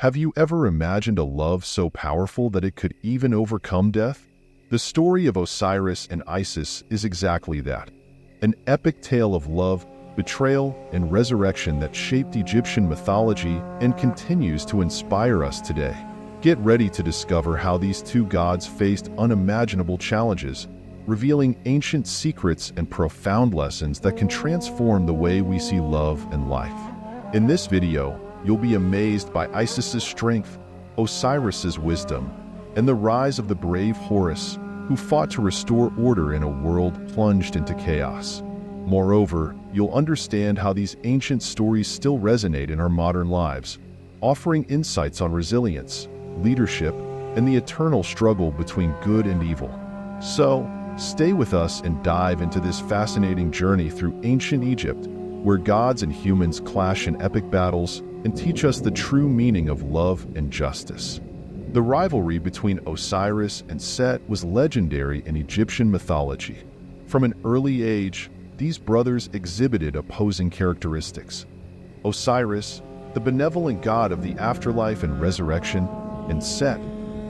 Have you ever imagined a love so powerful that it could even overcome death? The story of Osiris and Isis is exactly that. An epic tale of love, betrayal, and resurrection that shaped Egyptian mythology and continues to inspire us today. Get ready to discover how these two gods faced unimaginable challenges, revealing ancient secrets and profound lessons that can transform the way we see love and life. In this video, you'll be amazed by Isis's strength, Osiris's wisdom, and the rise of the brave Horus, who fought to restore order in a world plunged into chaos. Moreover, you'll understand how these ancient stories still resonate in our modern lives, offering insights on resilience, leadership, and the eternal struggle between good and evil. So, stay with us and dive into this fascinating journey through ancient Egypt, where gods and humans clash in epic battles and teach us the true meaning of love and justice. The rivalry between Osiris and Set was legendary in Egyptian mythology. From an early age, these brothers exhibited opposing characteristics. Osiris, the benevolent god of the afterlife and resurrection, and Set,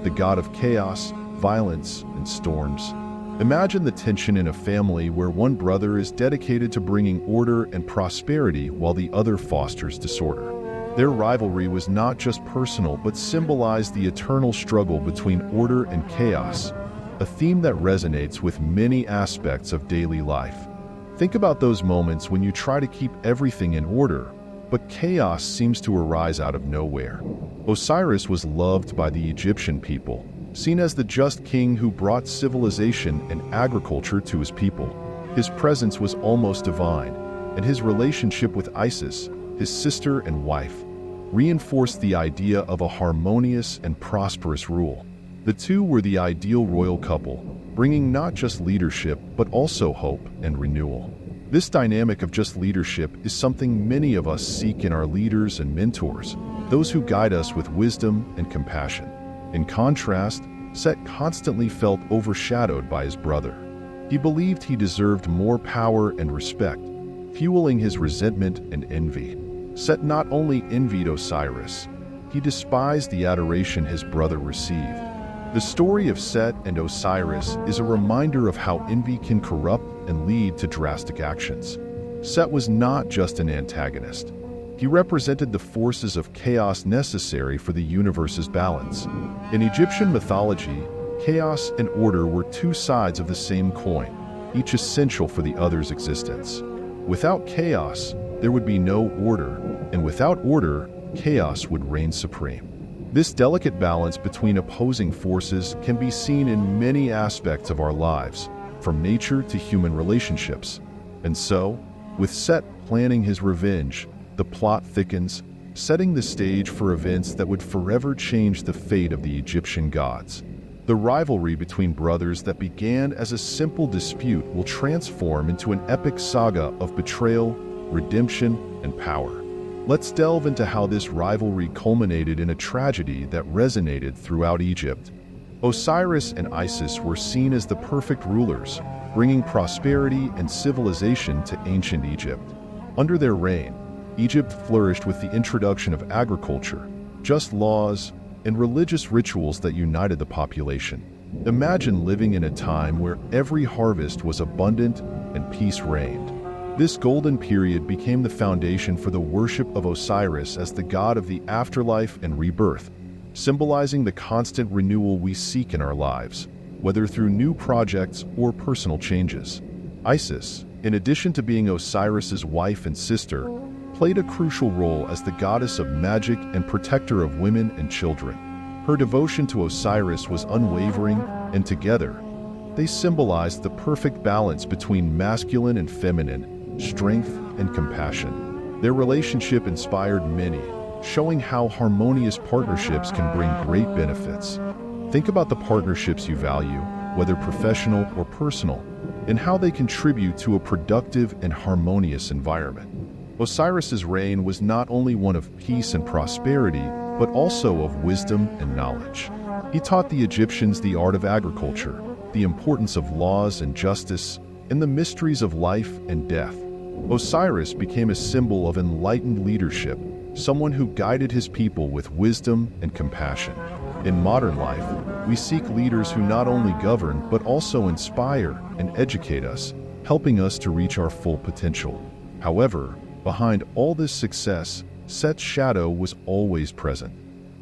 the god of chaos, violence, and storms. Imagine the tension in a family where one brother is dedicated to bringing order and prosperity while the other fosters disorder. Their rivalry was not just personal but symbolized the eternal struggle between order and chaos, a theme that resonates with many aspects of daily life. Think about those moments when you try to keep everything in order, but chaos seems to arise out of nowhere. Osiris was loved by the Egyptian people, seen as the just king who brought civilization and agriculture to his people. His presence was almost divine, and his relationship with Isis, his sister and wife, reinforced the idea of a harmonious and prosperous rule. The two were the ideal royal couple, bringing not just leadership but also hope and renewal. This dynamic of just leadership is something many of us seek in our leaders and mentors, those who guide us with wisdom and compassion. In contrast, Set constantly felt overshadowed by his brother. He believed he deserved more power and respect, fueling his resentment and envy. Set not only envied Osiris, he despised the adoration his brother received. The story of Set and Osiris is a reminder of how envy can corrupt and lead to drastic actions. Set was not just an antagonist. He represented the forces of chaos necessary for the universe's balance. In Egyptian mythology, chaos and order were two sides of the same coin, each essential for the other's existence. Without chaos, there would be no order, and without order, chaos would reign supreme. This delicate balance between opposing forces can be seen in many aspects of our lives, from nature to human relationships. And so, with Set planning his revenge, the plot thickens, setting the stage for events that would forever change the fate of the Egyptian gods. The rivalry between brothers that began as a simple dispute will transform into an epic saga of betrayal, redemption, and power. Let's delve into how this rivalry culminated in a tragedy that resonated throughout Egypt. Osiris and Isis were seen as the perfect rulers, bringing prosperity and civilization to ancient Egypt. Under their reign, Egypt flourished with the introduction of agriculture, just laws, and religious rituals that united the population. Imagine living in a time where every harvest was abundant and peace reigned. This golden period became the foundation for the worship of Osiris as the god of the afterlife and rebirth, symbolizing the constant renewal we seek in our lives, whether through new projects or personal changes. Isis, in addition to being Osiris's wife and sister, played a crucial role as the goddess of magic and protector of women and children. Her devotion to Osiris was unwavering, and together, they symbolized the perfect balance between masculine and feminine, strength and compassion. Their relationship inspired many, showing how harmonious partnerships can bring great benefits. Think about the partnerships you value, whether professional or personal, and how they contribute to a productive and harmonious environment. Osiris's reign was not only one of peace and prosperity, but also of wisdom and knowledge. He taught the Egyptians the art of agriculture, the importance of laws and justice, and the mysteries of life and death. Osiris became a symbol of enlightened leadership, someone who guided his people with wisdom and compassion. In modern life, we seek leaders who not only govern but also inspire and educate us, helping us to reach our full potential. However, behind all this success, Set's shadow was always present.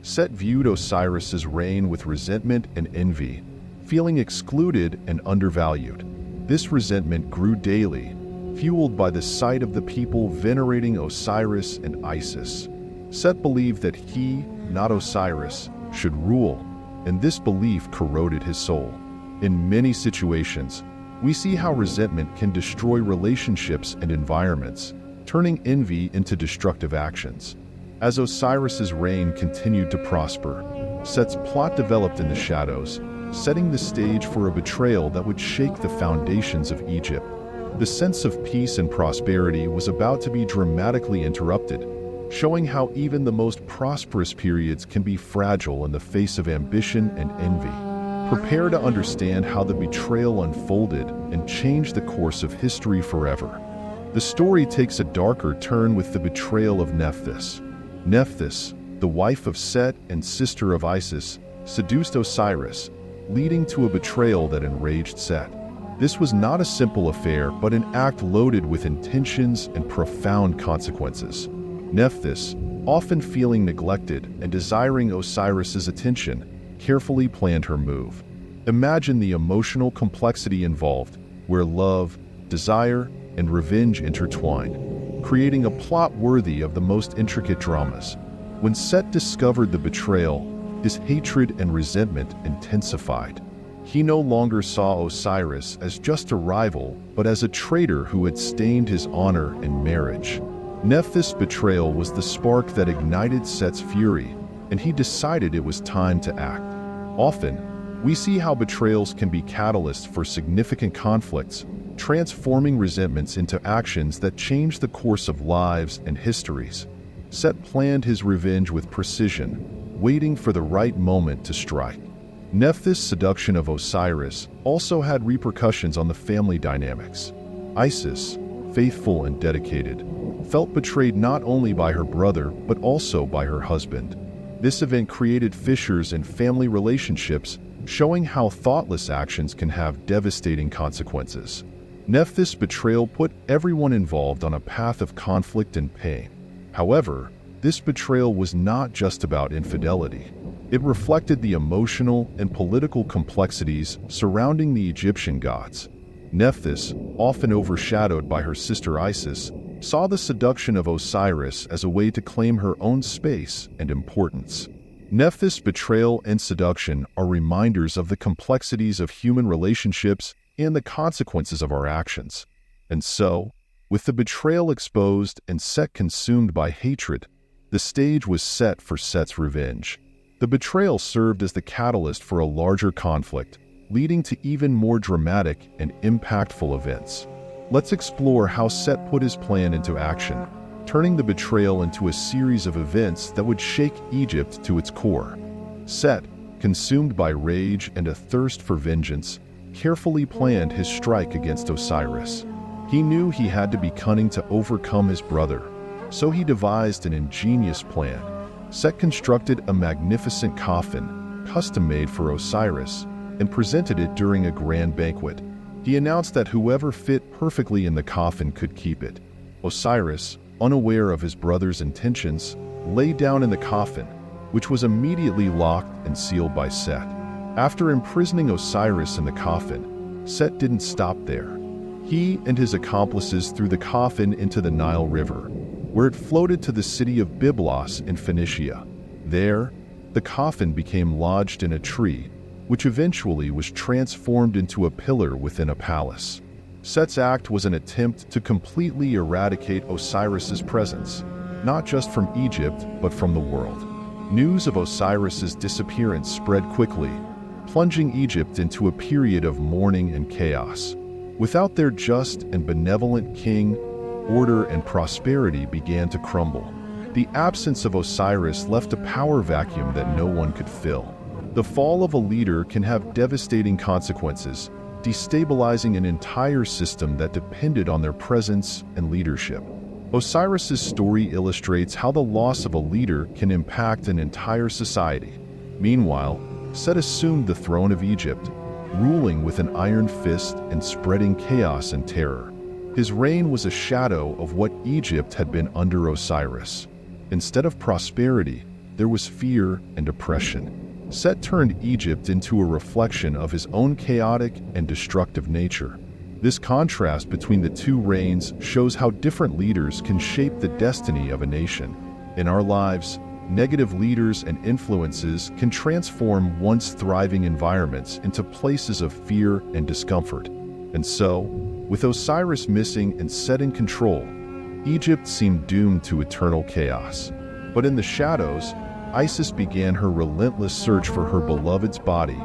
Set viewed Osiris's reign with resentment and envy, feeling excluded and undervalued. This resentment grew daily, fueled by the sight of the people venerating Osiris and Isis. Set believed that he, not Osiris, should rule, and this belief corroded his soul. In many situations, we see how resentment can destroy relationships and environments, turning envy into destructive actions. As Osiris's reign continued to prosper, Set's plot developed in the shadows, setting the stage for a betrayal that would shake the foundations of Egypt. The sense of peace and prosperity was about to be dramatically interrupted, showing how even the most prosperous periods can be fragile in the face of ambition and envy. Prepare to understand how the betrayal unfolded and changed the course of history forever. The story takes a darker turn with the betrayal of Nephthys. Nephthys, the wife of Set and sister of Isis, seduced Osiris, leading to a betrayal that enraged Set. This was not a simple affair, but an act loaded with intentions and profound consequences. Nephthys, often feeling neglected and desiring Osiris's attention, carefully planned her move. Imagine the emotional complexity involved, where love, desire, and revenge intertwine, creating a plot worthy of the most intricate dramas. When Set discovered the betrayal, his hatred and resentment intensified. He no longer saw Osiris as just a rival, but as a traitor who had stained his honor and marriage. Nephthys' betrayal was the spark that ignited Set's fury, and he decided it was time to act. Often, we see how betrayals can be catalysts for significant conflicts, transforming resentments into actions that change the course of lives and histories. Set planned his revenge with precision, waiting for the right moment to strike. Nephthys' seduction of Osiris also had repercussions on the family dynamics. Isis, faithful and dedicated, felt betrayed not only by her brother but also by her husband. This event created fissures in family relationships, showing how thoughtless actions can have devastating consequences. Nephthys' betrayal put everyone involved on a path of conflict and pain. However, this betrayal was not just about infidelity. It reflected the emotional and political complexities surrounding the Egyptian gods. Nephthys, often overshadowed by her sister Isis, saw the seduction of Osiris as a way to claim her own space and importance. Nephthys' betrayal and seduction are reminders of the complexities of human relationships and the consequences of our actions. And so, with the betrayal exposed and Set consumed by hatred, the stage was set for Set's revenge. The betrayal served as the catalyst for a larger conflict, leading to even more dramatic and impactful events. Let's explore how Set put his plan into action, turning the betrayal into a series of events that would shake Egypt to its core. Set, consumed by rage and a thirst for vengeance, carefully planned his strike against Osiris. He knew he had to be cunning to overcome his brother, so he devised an ingenious plan. Set constructed a magnificent coffin, custom-made for Osiris, and presented it during a grand banquet. He announced that whoever fit perfectly in the coffin could keep it. Osiris, unaware of his brother's intentions, lay down in the coffin, which was immediately locked and sealed by Set. After imprisoning Osiris in the coffin, Set didn't stop there. He and his accomplices threw the coffin into the Nile River, where it floated to the city of Byblos in Phoenicia. There, the coffin became lodged in a tree, which eventually was transformed into a pillar within a palace. Set's act was an attempt to completely eradicate Osiris's presence, not just from Egypt, but from the world. News of Osiris's disappearance spread quickly, plunging Egypt into a period of mourning and chaos. Without their just and benevolent king, order and prosperity began to crumble. The absence of Osiris left a power vacuum that no one could fill. The fall of a leader can have devastating consequences, destabilizing an entire system that depended on their presence and leadership. Osiris's story illustrates how the loss of a leader can impact an entire society. Meanwhile, Set assumed the throne of Egypt, ruling with an iron fist and spreading chaos and terror. His reign was a shadow of what Egypt had been under Osiris. Instead of prosperity, there was fear and oppression. Set turned Egypt into a reflection of his own chaotic and destructive nature. This contrast between the two reigns shows how different leaders can shape the destiny of a nation. In our lives, negative leaders and influences can transform once thriving environments into places of fear and discomfort. And so, with Osiris missing and Set in control, Egypt seemed doomed to eternal chaos. But in the shadows, Isis began her relentless search for her beloved's body,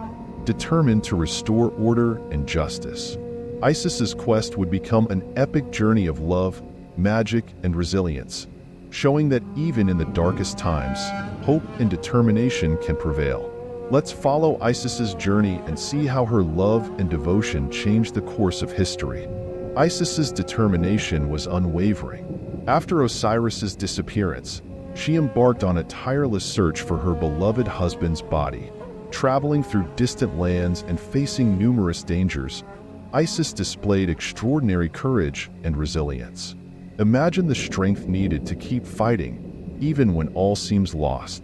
determined to restore order and justice. Isis's quest would become an epic journey of love, magic, and resilience, showing that even in the darkest times, hope and determination can prevail. Let's follow Isis's journey and see how her love and devotion changed the course of history. Isis's determination was unwavering. After Osiris's disappearance, she embarked on a tireless search for her beloved husband's body. Traveling through distant lands and facing numerous dangers, Isis displayed extraordinary courage and resilience. Imagine the strength needed to keep fighting, even when all seems lost.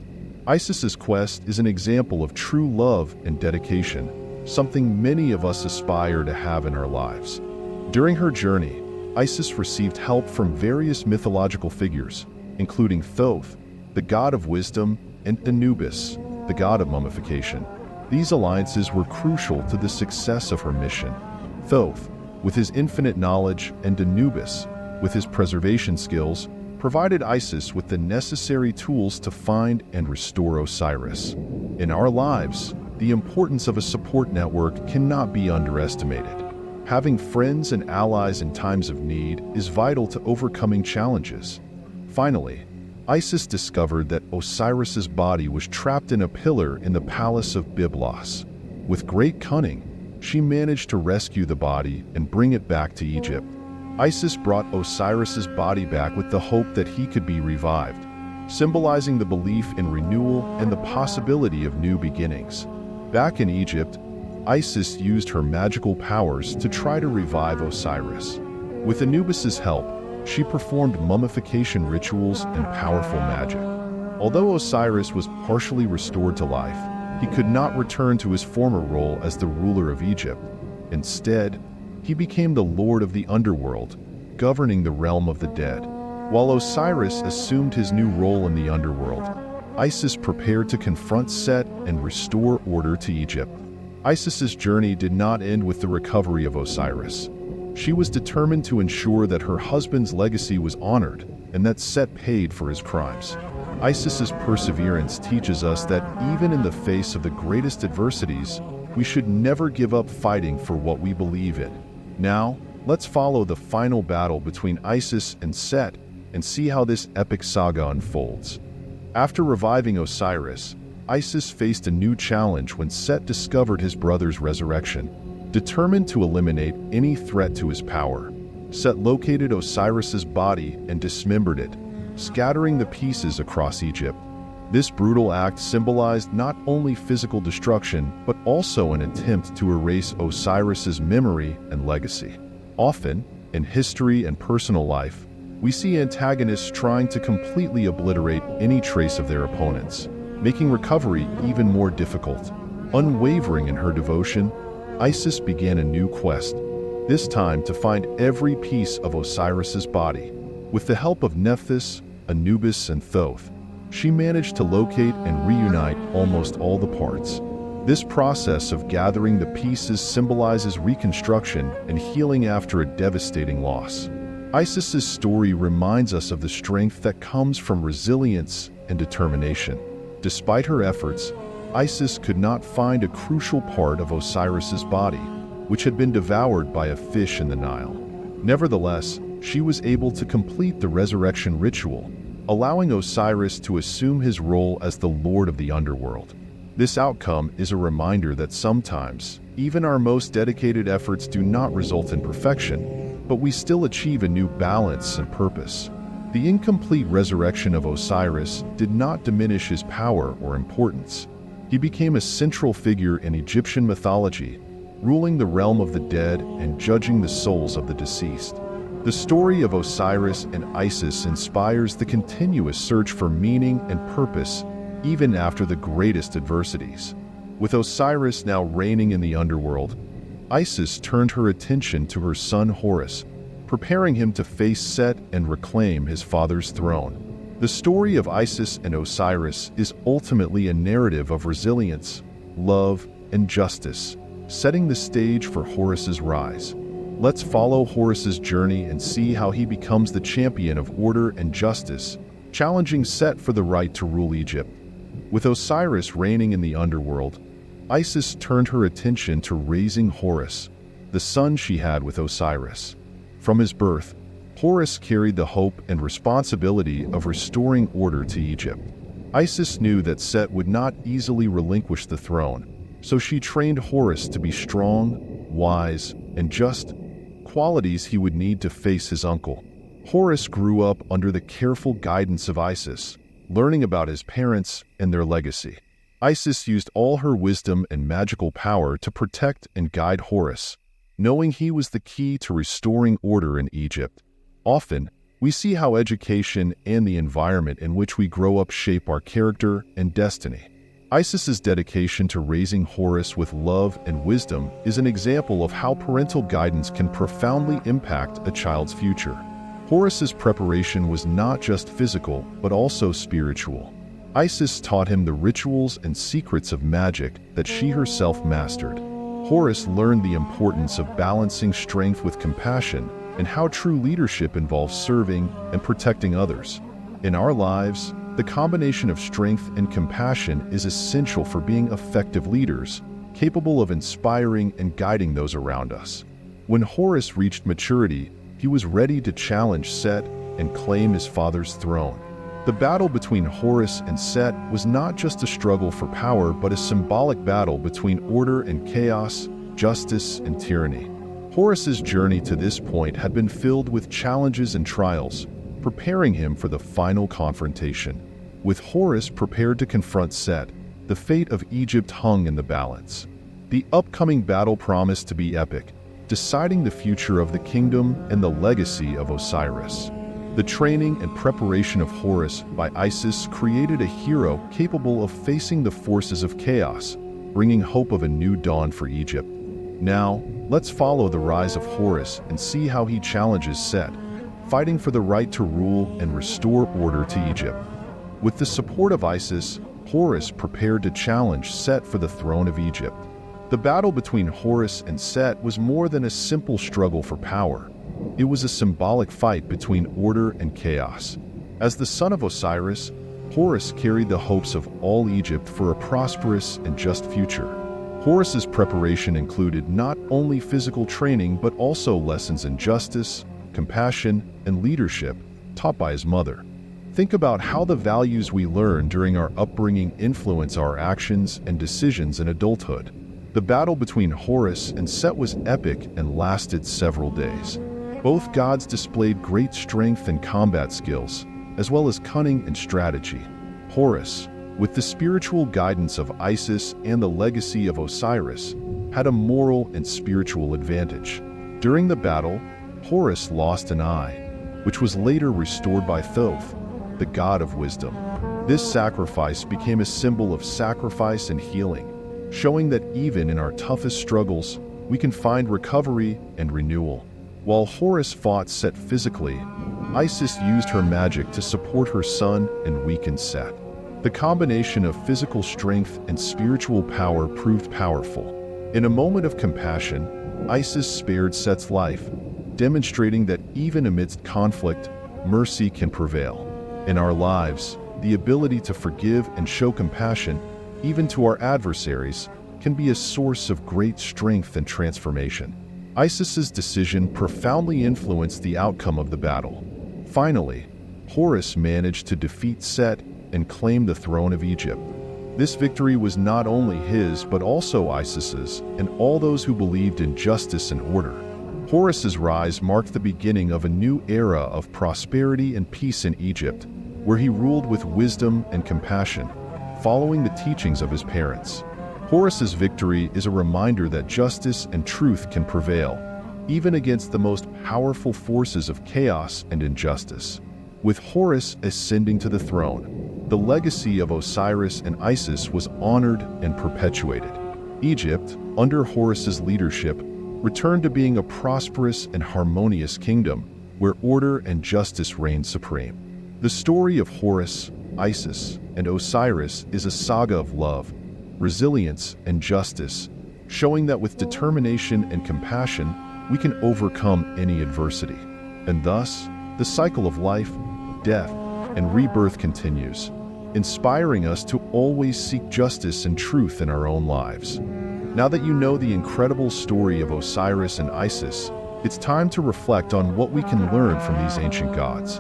Isis's quest is an example of true love and dedication, something many of us aspire to have in our lives. During her journey, Isis received help from various mythological figures, including Thoth, the god of wisdom, and Anubis, the god of mummification. These alliances were crucial to the success of her mission. Thoth, with his infinite knowledge, and Anubis, with his preservation skills, provided Isis with the necessary tools to find and restore Osiris. In our lives, the importance of a support network cannot be underestimated. Having friends and allies in times of need is vital to overcoming challenges. Finally, Isis discovered that Osiris's body was trapped in a pillar in the palace of Byblos. With great cunning, she managed to rescue the body and bring it back to Egypt. Isis brought Osiris's body back with the hope that he could be revived, symbolizing the belief in renewal and the possibility of new beginnings. Back in Egypt, Isis used her magical powers to try to revive Osiris. With Anubis's help, she performed mummification rituals and powerful magic. Although Osiris was partially restored to life, he could not return to his former role as the ruler of Egypt. Instead, he became the lord of the underworld, governing the realm of the dead. While Osiris assumed his new role in the underworld, Isis prepared to confront Set and restore order to Egypt. Isis's journey did not end with the recovery of Osiris. She was determined to ensure that her husband's legacy was honored and that Set paid for his crimes. Isis's perseverance teaches us that even in the face of the greatest adversities, we should never give up fighting for what we believe in. Now, let's follow the final battle between Isis and Set and see how this epic saga unfolds. After reviving Osiris, Isis faced a new challenge when Set discovered his brother's resurrection. Determined to eliminate any threat to his power, Set located Osiris's body and dismembered it, scattering the pieces across Egypt. This brutal act symbolized not only physical destruction, but also an attempt to erase Osiris's memory and legacy. Often, in history and personal life, we see antagonists trying to completely obliterate any trace of their opponents, making recovery even more difficult. Unwavering in her devotion, Isis began a new quest, this time to find every piece of Osiris's body. With the help of Nephthys, Anubis, and Thoth, she managed to locate and reunite almost all the parts. This process of gathering the pieces symbolizes reconstruction and healing after a devastating loss. Isis's story reminds us of the strength that comes from resilience and determination. Despite her efforts, Isis could not find a crucial part of Osiris's body, which had been devoured by a fish in the Nile. Nevertheless, she was able to complete the resurrection ritual, allowing Osiris to assume his role as the Lord of the Underworld. This outcome is a reminder that sometimes, even our most dedicated efforts do not result in perfection, but we still achieve a new balance and purpose. The incomplete resurrection of Osiris did not diminish his power or importance. He became a central figure in Egyptian mythology, ruling the realm of the dead and judging the souls of the deceased. The story of Osiris and Isis inspires the continuous search for meaning and purpose even after the greatest adversities. With Osiris now reigning in the underworld, Isis turned her attention to her son Horus, preparing him to face Set and reclaim his father's throne. The story of Isis and Osiris is ultimately a narrative of resilience, love, and justice, setting the stage for Horus's rise. Let's follow Horus's journey and see how he becomes the champion of order and justice, challenging Set for the right to rule Egypt. With Osiris reigning in the underworld, Isis turned her attention to raising Horus, the son she had with Osiris. From his birth, Horus carried the hope and responsibility of restoring order to Egypt. Isis knew that Set would not easily relinquish the throne, so she trained Horus to be strong, wise, and just, qualities he would need to face his uncle. Horus grew up under the careful guidance of Isis, learning about his parents and their legacy. Isis used all her wisdom and magical power to protect and guide Horus, knowing he was the key to restoring order in Egypt. Often, we see how education and the environment in which we grow up shape our character and destiny. Isis's dedication to raising Horus with love and wisdom is an example of how parental guidance can profoundly impact a child's future. Horus's preparation was not just physical, but also spiritual. Isis taught him the rituals and secrets of magic that she herself mastered. Horus learned the importance of balancing strength with compassion and how true leadership involves serving and protecting others. In our lives, the combination of strength and compassion is essential for being effective leaders, capable of inspiring and guiding those around us. When Horus reached maturity, he was ready to challenge Set and claim his father's throne. The battle between Horus and Set was not just a struggle for power, but a symbolic battle between order and chaos, justice and tyranny. Horus's journey to this point had been filled with challenges and trials, preparing him for the final confrontation. With Horus prepared to confront Set, the fate of Egypt hung in the balance. The upcoming battle promised to be epic, deciding the future of the kingdom and the legacy of Osiris. The training and preparation of Horus by Isis created a hero capable of facing the forces of chaos, bringing hope of a new dawn for Egypt. Now, let's follow the rise of Horus and see how he challenges Set, fighting for the right to rule and restore order to Egypt. With the support of Isis, Horus prepared to challenge Set for the throne of Egypt. The battle between Horus and Set was more than a simple struggle for power. It was a symbolic fight between order and chaos. As the son of Osiris, Horus carried the hopes of all Egypt for a prosperous and just future. Horus's preparation included not only physical training but also lessons in justice, compassion, and leadership taught by his mother. Think about how the values we learn during our upbringing influence our actions and decisions in adulthood. The battle between Horus and Set was epic and lasted several days. Both gods displayed great strength and combat skills, as well as cunning and strategy. Horus, with the spiritual guidance of Isis and the legacy of Osiris, had a moral and spiritual advantage. During the battle, Horus lost an eye, which was later restored by Thoth, the god of wisdom. This sacrifice became a symbol of sacrifice and healing, showing that even in our toughest struggles, we can find recovery and renewal. While Horus fought Set physically, Isis used her magic to support her son and weaken Set. The combination of physical strength and spiritual power proved powerful. In a moment of compassion, Isis spared Set's life, demonstrating that even amidst conflict, mercy can prevail. In our lives, the ability to forgive and show compassion, even to our adversaries, can be a source of great strength and transformation. Isis's decision profoundly influenced the outcome of the battle. Finally, Horus managed to defeat Set and claim the throne of Egypt. This victory was not only his but also Isis's and all those who believed in justice and order. Horus's rise marked the beginning of a new era of prosperity and peace in Egypt, where he ruled with wisdom and compassion, following the teachings of his parents. Horus's victory is a reminder that justice and truth can prevail, even against the most powerful forces of chaos and injustice. With Horus ascending to the throne, the legacy of Osiris and Isis was honored and perpetuated. Egypt, under Horus's leadership, returned to being a prosperous and harmonious kingdom where order and justice reigned supreme. The story of Horus, Isis, and Osiris is a saga of love, resilience, and justice, showing that with determination and compassion, we can overcome any adversity. And thus, the cycle of life, death, and rebirth continues, inspiring us to always seek justice and truth in our own lives. Now that you know the incredible story of Osiris and Isis, it's time to reflect on what we can learn from these ancient gods.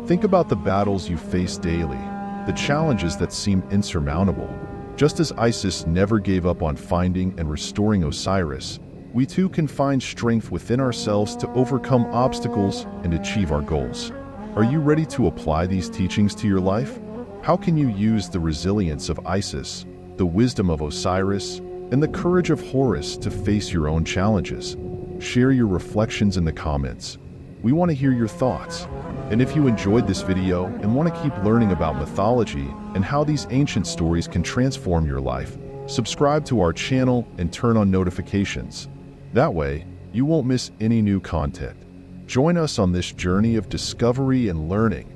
Think about the battles you face daily, the challenges that seem insurmountable. Just as Isis never gave up on finding and restoring Osiris, we too can find strength within ourselves to overcome obstacles and achieve our goals. Are you ready to apply these teachings to your life? How can you use the resilience of Isis, the wisdom of Osiris, and the courage of Horus to face your own challenges? Share your reflections in the comments. We want to hear your thoughts. And if you enjoyed this video and want to keep learning about mythology and how these ancient stories can transform your life, subscribe to our channel and turn on notifications. That way, you won't miss any new content. Join us on this journey of discovery and learning